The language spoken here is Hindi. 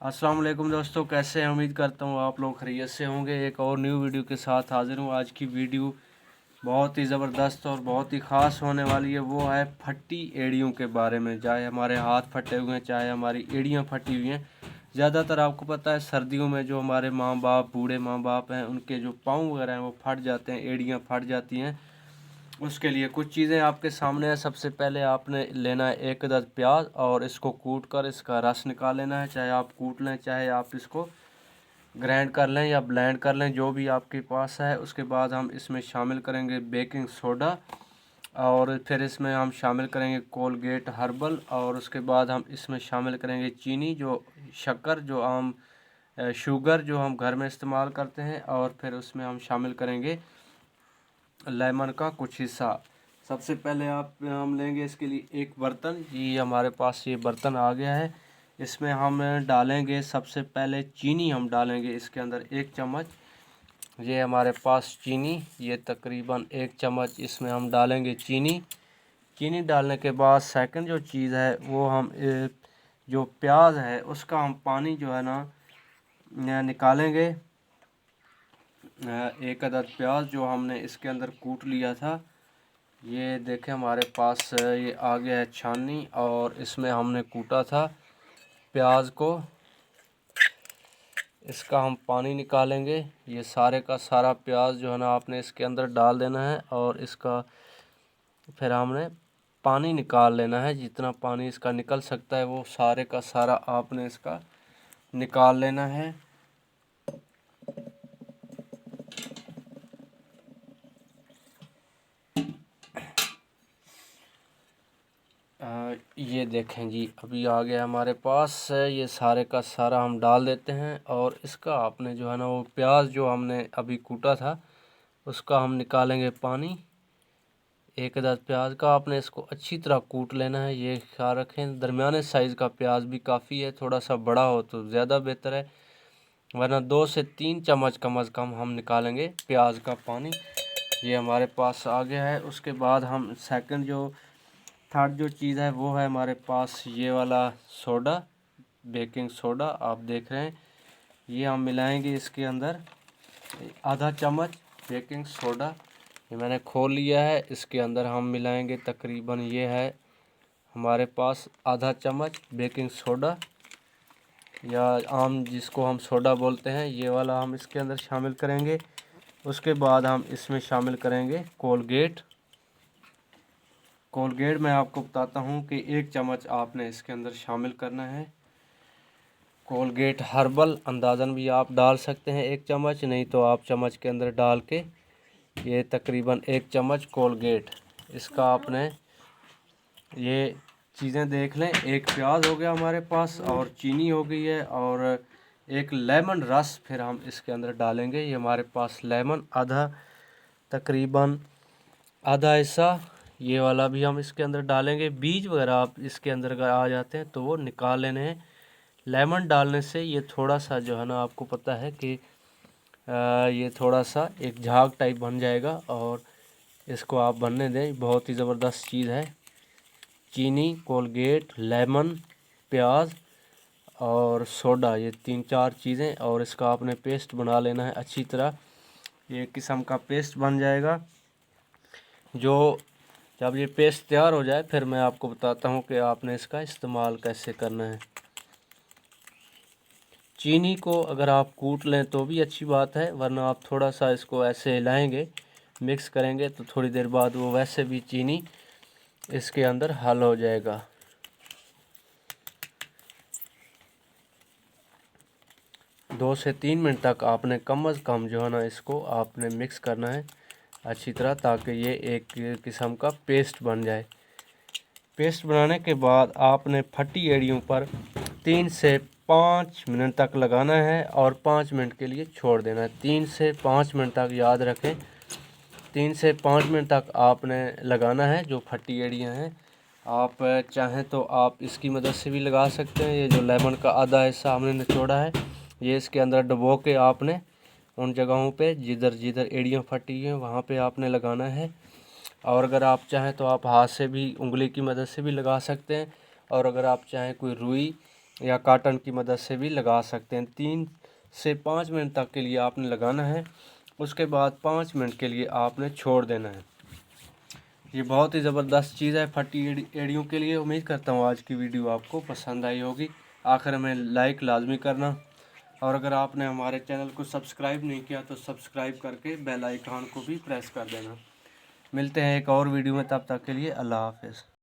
अस्सलाम वालेकुम दोस्तों, कैसे हैं? उम्मीद करता हूँ आप लोग खैरियत से होंगे। एक और न्यू वीडियो के साथ हाजिर हूँ। आज की वीडियो बहुत ही ज़बरदस्त और बहुत ही ख़ास होने वाली है। वो है फटी एड़ियों के बारे में। चाहे हमारे हाथ फटे हुए हैं, चाहे हमारी एड़ियाँ फटी हुई हैं। ज़्यादातर आपको पता है सर्दियों में जो हमारे माँ बाप, बूढ़े माँ बाप हैं, उनके जो पाँव वगैरह हैं वो फट जाते हैं, एड़ियाँ फट जाती हैं। उसके लिए कुछ चीज़ें आपके सामने है। सबसे पहले आपने लेना है एक अदद प्याज और इसको कूट कर इसका रस निकाल लेना है। चाहे आप कूट लें, चाहे आप इसको ग्राइंड कर लें या ब्लेंड कर लें, जो भी आपके पास है। उसके बाद हम इसमें शामिल करेंगे बेकिंग सोडा और फिर इसमें हम शामिल करेंगे कोलगेट हर्बल और उसके बाद हम इसमें शामिल करेंगे चीनी, जो शक्कर, जो आम शुगर जो हम घर में इस्तेमाल करते हैं। और फिर उसमें हम शामिल करेंगे लेमन का कुछ हिस्सा। सबसे पहले हम लेंगे इसके लिए एक बर्तन। ये हमारे पास ये बर्तन आ गया है। इसमें हम डालेंगे सबसे पहले चीनी। हम डालेंगे इसके अंदर 1 चम्मच। ये हमारे पास चीनी, ये तकरीबन 1 चम्मच इसमें हम डालेंगे चीनी। चीनी डालने के बाद सेकंड जो चीज़ है वो हम जो प्याज है उसका हम पानी जो है ना निकालेंगे। एक अदद प्याज जो हमने इसके अंदर कूट लिया था, ये देखें हमारे पास ये आ गया है छाननी और इसमें हमने कूटा था प्याज को। इसका हम पानी निकालेंगे। ये सारे का सारा प्याज जो है ना आपने इसके अंदर डाल देना है और इसका फिर हमने पानी निकाल लेना है। जितना पानी इसका निकल सकता है वो सारे का सारा आपने इसका निकाल लेना है। ये देखें जी, अभी आ गया हमारे पास। ये सारे का सारा हम डाल देते हैं और इसका आपने जो है ना वो प्याज जो हमने अभी कूटा था उसका हम निकालेंगे पानी। एक अदद प्याज का आपने इसको अच्छी तरह कूट लेना है। ये ख्याल रखें दरमियाने साइज़ का प्याज भी काफ़ी है, थोड़ा सा बड़ा हो तो ज़्यादा बेहतर है, वरना 2 से 3 चम्मच कम अज़ कम हम निकालेंगे प्याज का पानी। ये हमारे पास आ गया है। उसके बाद हम सेकंड जो थर्ड जो चीज़ है वो है हमारे पास ये वाला सोडा, बेकिंग सोडा आप देख रहे हैं। ये हम मिलाएंगे इसके अंदर आधा चम्मच बेकिंग सोडा। ये मैंने खोल लिया है। इसके अंदर हम मिलाएंगे तकरीबन ये है हमारे पास आधा चम्मच बेकिंग सोडा, या आम जिसको हम सोडा बोलते हैं, ये वाला हम इसके अंदर शामिल करेंगे। उसके बाद हम इसमें शामिल करेंगे कोलगेट। कोलगेट मैं आपको बताता हूँ कि 1 चम्मच आपने इसके अंदर शामिल करना है। कोलगेट हर्बल अंदाज़न भी आप डाल सकते हैं 1 चम्मच, नहीं तो आप चम्मच के अंदर डाल के ये तकरीबन 1 चम्मच कोलगेट। इसका आपने ये चीज़ें देख लें। एक प्याज हो गया हमारे पास और चीनी हो गई है और एक लेमन रस फिर हम इसके अंदर डालेंगे। ये हमारे पास लेमन आधा, तकरीबन आधा हिस्सा, ये वाला भी हम इसके अंदर डालेंगे। बीज वगैरह आप इसके अंदर अगर आ जाते हैं तो वो निकाल लेने हैं। लेमन डालने से ये थोड़ा सा जो है ना आपको पता है कि ये थोड़ा सा एक झाग टाइप बन जाएगा और इसको आप बनने दें। बहुत ही ज़बरदस्त चीज़ है। चीनी, कोलगेट, लेमन, प्याज और सोडा, ये 3-4 चीज़ें, और इसका आपने पेस्ट बना लेना है अच्छी तरह। ये किस्म का पेस्ट बन जाएगा। जो जब ये पेस्ट तैयार हो जाए फिर मैं आपको बताता हूँ कि आपने इसका इस्तेमाल कैसे करना है। चीनी को अगर आप कूट लें तो भी अच्छी बात है, वरना आप थोड़ा सा इसको ऐसे हिलाएंगे, मिक्स करेंगे तो थोड़ी देर बाद वो वैसे भी चीनी इसके अंदर हल हो जाएगा। 2 से 3 मिनट तक आपने कम अज़ कम जो है ना इसको आपने मिक्स करना है अच्छी तरह, ताकि ये एक किस्म का पेस्ट बन जाए। पेस्ट बनाने के बाद आपने फटी एड़ियों पर 3 से 5 मिनट तक लगाना है और 5 मिनट के लिए छोड़ देना है। 3 से 5 मिनट तक याद रखें, 3 से 5 मिनट तक आपने लगाना है जो फटी एड़ियाँ हैं। आप चाहें तो आप इसकी मदद से भी लगा सकते हैं। ये जो लेमन का आधा हिस्सा हमने निचोड़ा है ये इसके अंदर डुबो के आपने उन जगहों पे जिधर जिधर एड़ियाँ फटी हैं वहाँ पे आपने लगाना है। और अगर आप चाहें तो आप हाथ से भी, उंगली की मदद से भी लगा सकते हैं। और अगर आप चाहें कोई रुई या कॉटन की मदद से भी लगा सकते हैं। 3 से 5 मिनट तक के लिए आपने लगाना है, उसके बाद 5 मिनट के लिए आपने छोड़ देना है। ये बहुत ही ज़बरदस्त चीज़ है फटी एड़ियों के लिए। उम्मीद करता हूँ आज की वीडियो आपको पसंद आई होगी। आखिर में लाइक लाजमी करना, और अगर आपने हमारे चैनल को सब्सक्राइब नहीं किया तो सब्सक्राइब करके बेल आइकन को भी प्रेस कर देना। मिलते हैं एक और वीडियो में, तब तक के लिए अल्लाह हाफ़िज़।